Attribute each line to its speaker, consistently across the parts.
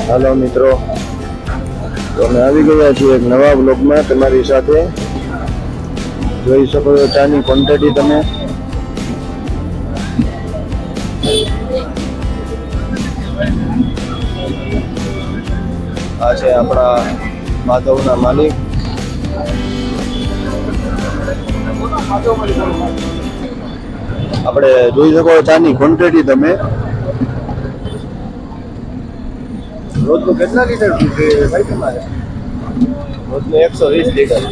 Speaker 1: હાલો મિત્રો, તો અમે આવી ગયા છીએ એક નવા બ્લોગમાં તમારી સાથે. જોઈ શકો છો ચાની ક્વોન્ટિટી તમે. આ છે આપણા માધવના માલિક. આપણે જોઈ શકો ચાની ક્વોન્ટિટી તમે. રોજનું કેટલા લીટર દૂધ જોઈએ ભાઈ તમારે? રોજનું 120 લીટર.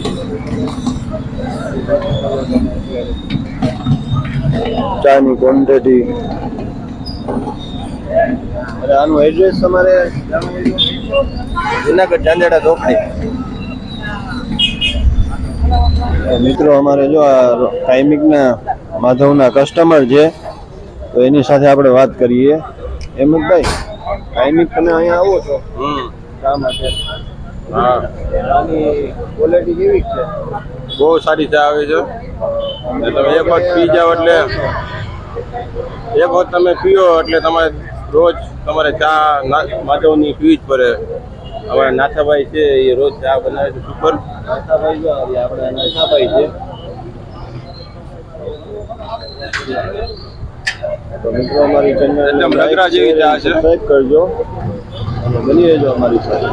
Speaker 1: ચાની ક્વોન્ટિટી. અને આનું એડ્રેસ તમારે જુનાગઢ ચાંદેડા ચોકડી. મિત્રો અમારે જો આ ટાઈમિંગના માધવના કસ્ટમર છે, તો એની સાથે આપણે વાત કરીએ. હેમંતભાઈ, ટાઈમિંગ તમે અહીંયા આવો છો શા માટે?
Speaker 2: હા,
Speaker 1: આની ક્વોલિટી કેવી છે?
Speaker 2: બહુ સારી ચા આવે છે. તમે એક વખત પી જાઓ એટલે તમારે રોજ તમારે ચા માધવની પીવી જ પડે. અમારા નાથાભાઈ છે, એ રોજ ચા બનાવે છે સુપર.
Speaker 1: નાથાભાઈ જો આપણે નાથાભાઈ છે. તો મિત્રો અમારી ચેનલ
Speaker 2: એકદમ રગડા જેવી ચા છે.
Speaker 1: સબસ્ક્રાઇબ કરજો અને બની રહેજો અમારી સાથે.